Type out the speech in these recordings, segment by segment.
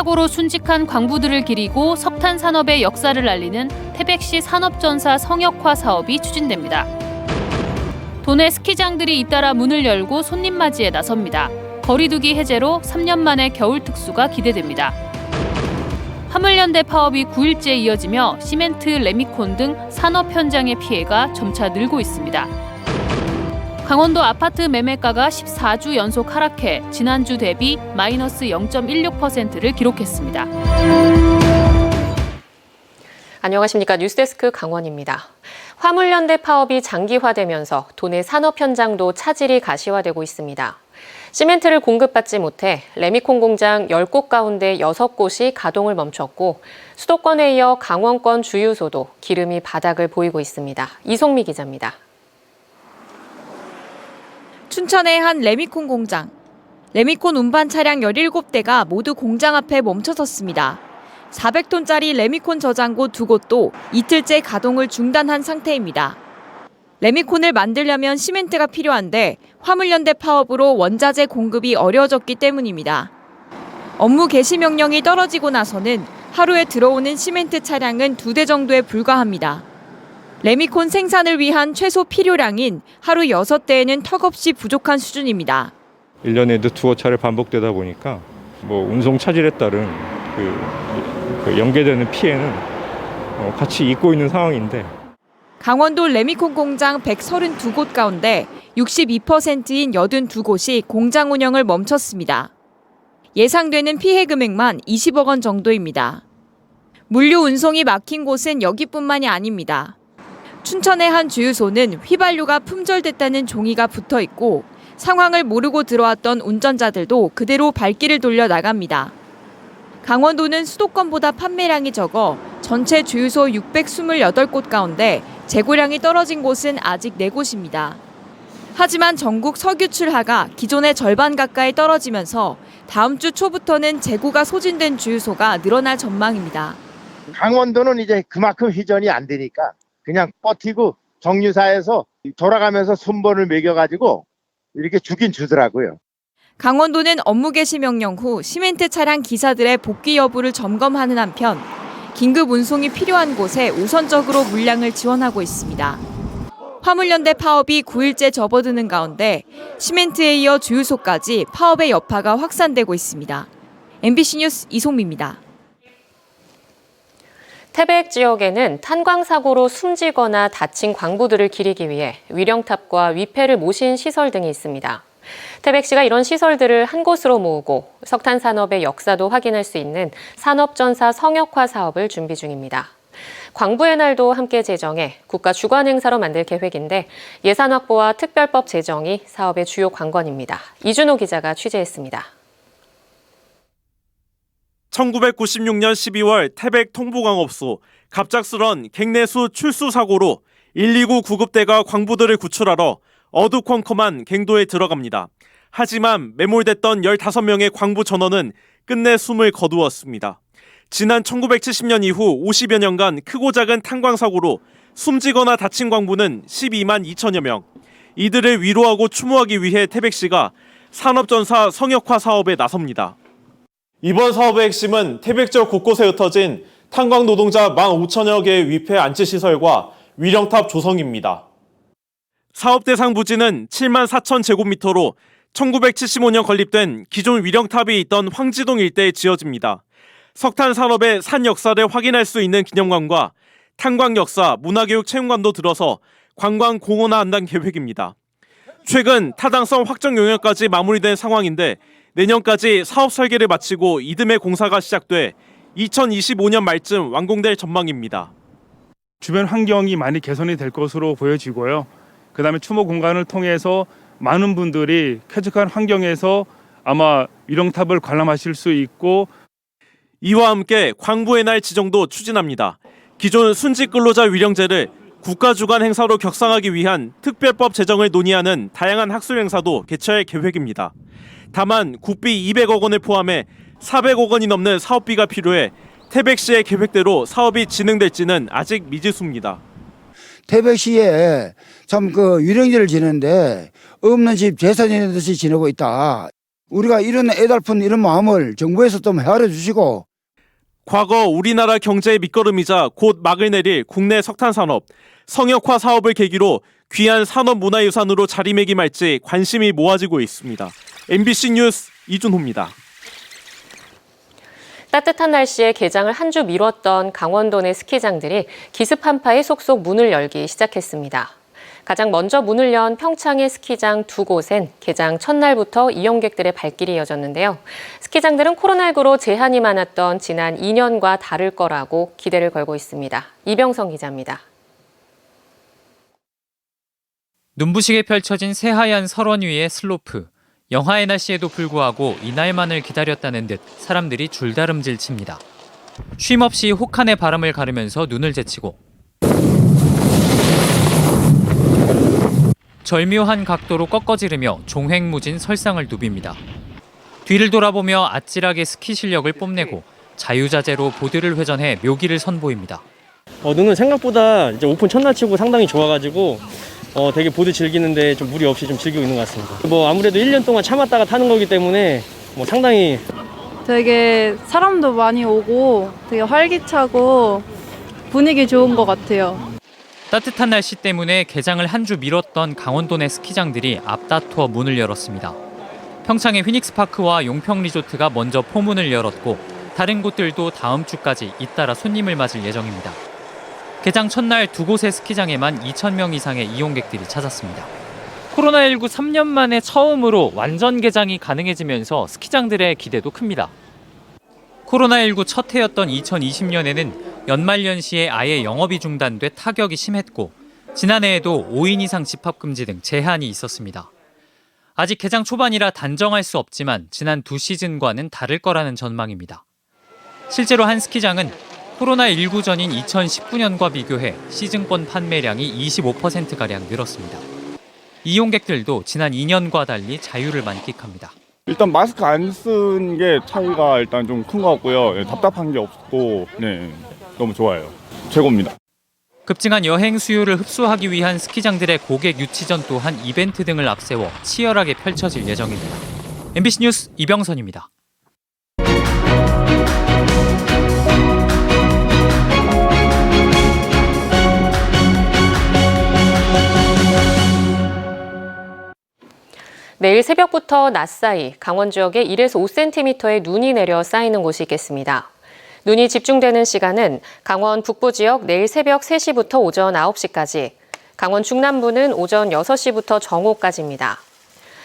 사고로 순직한 광부들을 기리고 석탄 산업의 역사를 알리는 태백시 산업전사 성역화 사업이 추진됩니다. 도내 스키장들이 잇따라 문을 열고 손님 맞이에 나섭니다. 거리두기 해제로 3년 만에 겨울 특수가 기대됩니다. 화물연대 파업이 9일째 이어지며 시멘트, 레미콘 등 산업 현장의 피해가 점차 늘고 있습니다. 강원도 아파트 매매가가 14주 연속 하락해 지난주 대비 마이너스 0.16%를 기록했습니다. 안녕하십니까. 뉴스데스크 강원입니다. 화물연대 파업이 장기화되면서 도내 산업 현장도 차질이 가시화되고 있습니다. 시멘트를 공급받지 못해 레미콘 공장 10곳 가운데 6곳이 가동을 멈췄고 수도권에 이어 강원권 주유소도 기름이 바닥을 보이고 있습니다. 이송미 기자입니다. 춘천의 한 레미콘 공장. 레미콘 운반 차량 17대가 모두 공장 앞에 멈춰섰습니다. 400톤짜리 레미콘 저장고 2곳도 이틀째 가동을 중단한 상태입니다. 레미콘을 만들려면 시멘트가 필요한데 화물연대 파업으로 원자재 공급이 어려워졌기 때문입니다. 업무 개시 명령이 떨어지고 나서는 하루에 들어오는 시멘트 차량은 2대 정도에 불과합니다. 레미콘 생산을 위한 최소 필요량인 하루 6대에는 턱없이 부족한 수준입니다. 1년에도 두어 차례 반복되다 보니까 운송 차질에 따른 그 연계되는 피해는 같이 입고 있는 상황인데 강원도 레미콘 공장 132곳 가운데 62%인 82곳이 공장 운영을 멈췄습니다. 예상되는 피해 금액만 20억 원 정도입니다. 물류 운송이 막힌 곳은 여기뿐만이 아닙니다. 춘천의 한 주유소는 휘발유가 품절됐다는 종이가 붙어 있고 상황을 모르고 들어왔던 운전자들도 그대로 발길을 돌려 나갑니다. 강원도는 수도권보다 판매량이 적어 전체 주유소 628곳 가운데 재고량이 떨어진 곳은 아직 4곳입니다. 하지만 전국 석유 출하가 기존의 절반 가까이 떨어지면서 다음 주 초부터는 재고가 소진된 주유소가 늘어날 전망입니다. 강원도는 이제 그만큼 회전이 안 되니까 그냥 버티고 정유사에서 돌아가면서 손번을 매겨가지고 이렇게 주긴 주더라고요. 강원도는 업무 개시 명령 후 시멘트 차량 기사들의 복귀 여부를 점검하는 한편 긴급 운송이 필요한 곳에 우선적으로 물량을 지원하고 있습니다. 화물연대 파업이 9일째 접어드는 가운데 시멘트에 이어 주유소까지 파업의 여파가 확산되고 있습니다. MBC 뉴스 이송미입니다. 태백 지역에는 탄광 사고로 숨지거나 다친 광부들을 기리기 위해 위령탑과 위패를 모신 시설 등이 있습니다. 태백시가 이런 시설들을 한 곳으로 모으고 석탄 산업의 역사도 확인할 수 있는 산업전사 성역화 사업을 준비 중입니다. 광부의 날도 함께 제정해 국가 주관 행사로 만들 계획인데 예산 확보와 특별법 제정이 사업의 주요 관건입니다. 이준호 기자가 취재했습니다. 1996년 12월 태백 통보광업소 갑작스런 갱내수 출수 사고로 129 구급대가 광부들을 구출하러 어두컴컴한 갱도에 들어갑니다. 하지만 매몰됐던 15명의 광부 전원은 끝내 숨을 거두었습니다. 지난 1970년 이후 50여 년간 크고 작은 탄광 사고로 숨지거나 다친 광부는 12만 2천여 명. 이들을 위로하고 추모하기 위해 태백시가 산업전사 성역화 사업에 나섭니다. 이번 사업의 핵심은 태백 지역 곳곳에 흩어진 탄광 노동자 15,000여 개의 위패 안치시설과 위령탑 조성입니다. 사업 대상 부지는 7만 4천 제곱미터로 1975년 건립된 기존 위령탑이 있던 황지동 일대에 지어집니다. 석탄 산업의 산 역사를 확인할 수 있는 기념관과 탄광 역사, 문화교육 체험관도 들어서 관광 공원화한다는 계획입니다. 최근 타당성 확정 용역까지 마무리된 상황인데 내년까지 사업 설계를 마치고 이듬해 공사가 시작돼 2025년 말쯤 완공될 전망입니다. 주변 환경이 많이 개선이 될 것으로 보여지고요. 그다음에 추모 공간을 통해서 많은 분들이 쾌적한 환경에서 아마 위령탑을 관람하실 수 있고 이와 함께 광부의 날 지정도 추진합니다. 기존 순직 근로자 위령제를 국가 주관 행사로 격상하기 위한 특별법 제정을 논의하는 다양한 학술 행사도 개최할 계획입니다. 다만 국비 200억 원을 포함해 400억 원이 넘는 사업비가 필요해 태백시의 계획대로 사업이 진행될지는 아직 미지수입니다. 태백시에 참 위령제를 지는데 없는 집 재산이는 듯이 지내고 있다. 우리가 이런 애달픈 이런 마음을 정부에서 좀 헤아려 주시고 과거 우리나라 경제의 밑거름이자 곧 막을 내릴 국내 석탄 산업, 성역화 사업을 계기로 귀한 산업 문화유산으로 자리매김할지 관심이 모아지고 있습니다. MBC 뉴스 이준호입니다. 따뜻한 날씨에 개장을 한 주 미뤘던 강원도 내 스키장들이 기습 한파에 속속 문을 열기 시작했습니다. 가장 먼저 문을 연 평창의 스키장 두 곳엔 개장 첫날부터 이용객들의 발길이 이어졌는데요. 스키장들은 코로나19로 제한이 많았던 지난 2년과 다를 거라고 기대를 걸고 있습니다. 이병성 기자입니다. 눈부시게 펼쳐진 새하얀 설원 위의 슬로프. 영하의 날씨에도 불구하고 이날만을 기다렸다는 듯 사람들이 줄다름질 칩니다. 쉼없이 혹한의 바람을 가르면서 눈을 제치고 절묘한 각도로 꺾어지르며 종횡무진 설상을 누빕니다. 뒤를 돌아보며 아찔하게 스키 실력을 뽐내고 자유자재로 보드를 회전해 묘기를 선보입니다. 눈은 생각보다 이제 오픈 첫날 치고 상당히 좋아가지고 되게 보드 즐기는데 좀 무리 없이 좀 즐기고 있는 것 같습니다. 아무래도 1년 동안 참았다가 타는 거기 때문에 상당히 되게 사람도 많이 오고 되게 활기차고 분위기 좋은 것 같아요. 따뜻한 날씨 때문에 개장을 한 주 미뤘던 강원도 내 스키장들이 앞다투어 문을 열었습니다. 평창의 휘닉스파크와 용평리조트가 먼저 포문을 열었고 다른 곳들도 다음 주까지 잇따라 손님을 맞을 예정입니다. 개장 첫날 두 곳의 스키장에만 2,000명 이상의 이용객들이 찾았습니다. 코로나19 3년 만에 처음으로 완전 개장이 가능해지면서 스키장들의 기대도 큽니다. 코로나19 첫 해였던 2020년에는 연말연시에 아예 영업이 중단돼 타격이 심했고 지난해에도 5인 이상 집합금지 등 제한이 있었습니다. 아직 개장 초반이라 단정할 수 없지만 지난 두 시즌과는 다를 거라는 전망입니다. 실제로 한 스키장은 코로나19 전인 2019년과 비교해 시즌권 판매량이 25%가량 늘었습니다. 이용객들도 지난 2년과 달리 자유를 만끽합니다. 일단 마스크 안 쓴 게 차이가 일단 좀 큰 것 같고요. 답답한 게 없고 너무 좋아요. 최고입니다. 급증한 여행 수요를 흡수하기 위한 스키장들의 고객 유치전 또한 이벤트 등을 앞세워 치열하게 펼쳐질 예정입니다. MBC 뉴스 이병선입니다. 내일 새벽부터 낮 사이 강원 지역에 1에서 5cm의 눈이 내려 쌓이는 곳이 있겠습니다. 눈이 집중되는 시간은 강원 북부 지역 내일 새벽 3시부터 오전 9시까지, 강원 중남부는 오전 6시부터 정오까지입니다.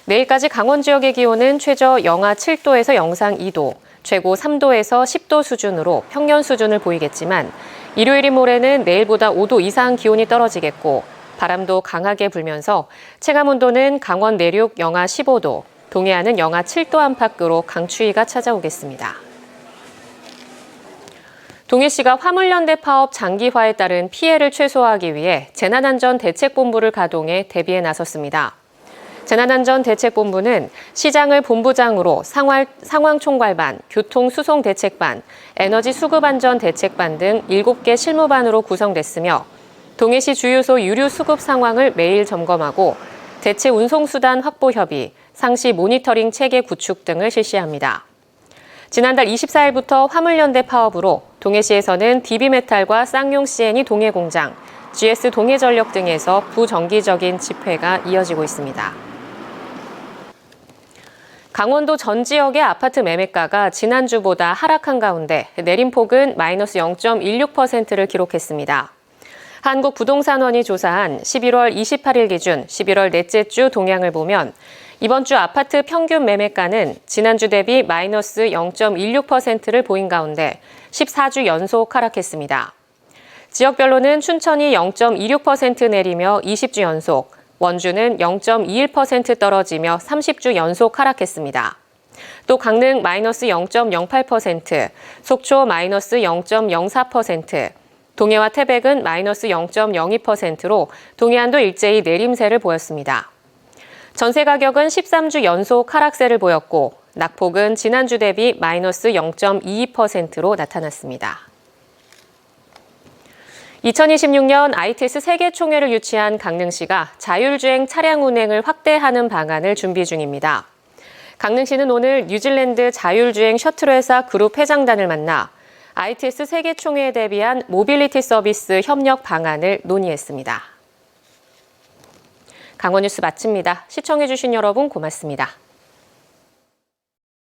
내일까지 강원 지역의 기온은 최저 영하 7도에서 영상 2도, 최고 3도에서 10도 수준으로 평년 수준을 보이겠지만 일요일인 모레는 내일보다 5도 이상 기온이 떨어지겠고 바람도 강하게 불면서 체감온도는 강원 내륙 영하 15도, 동해안은 영하 7도 안팎으로 강추위가 찾아오겠습니다. 동해시가 화물연대 파업 장기화에 따른 피해를 최소화하기 위해 재난안전대책본부를 가동해 대비에 나섰습니다. 재난안전대책본부는 시장을 본부장으로 상황총괄반, 교통수송대책반, 에너지수급안전대책반 등 7개 실무반으로 구성됐으며 동해시 주유소 유류 수급 상황을 매일 점검하고 대체 운송수단 확보 협의, 상시 모니터링 체계 구축 등을 실시합니다. 지난달 24일부터 화물연대 파업으로 동해시에서는 DB메탈과 쌍용 CN이 동해공장, GS 동해전력 등에서 부정기적인 집회가 이어지고 있습니다. 강원도 전 지역의 아파트 매매가가 지난주보다 하락한 가운데 내림폭은 마이너스 0.16%를 기록했습니다. 한국부동산원이 조사한 11월 28일 기준 11월 넷째 주 동향을 보면 이번 주 아파트 평균 매매가는 지난주 대비 마이너스 0.16%를 보인 가운데 14주 연속 하락했습니다. 지역별로는 춘천이 0.26% 내리며 20주 연속, 원주는 0.21% 떨어지며 30주 연속 하락했습니다. 또 강릉 마이너스 0.08%, 속초 마이너스 0.04%, 동해와 태백은 마이너스 0.02%로 동해안도 일제히 내림세를 보였습니다. 전세 가격은 13주 연속 하락세를 보였고 낙폭은 지난주 대비 마이너스 0.22%로 나타났습니다. 2026년 ITS 세계총회를 유치한 강릉시가 자율주행 차량 운행을 확대하는 방안을 준비 중입니다. 강릉시는 오늘 뉴질랜드 자율주행 셔틀 회사 그룹 회장단을 만나 ITS 세계총회에 대비한 모빌리티 서비스 협력 방안을 논의했습니다. 강원뉴스 마칩니다. 시청해주신 여러분 고맙습니다.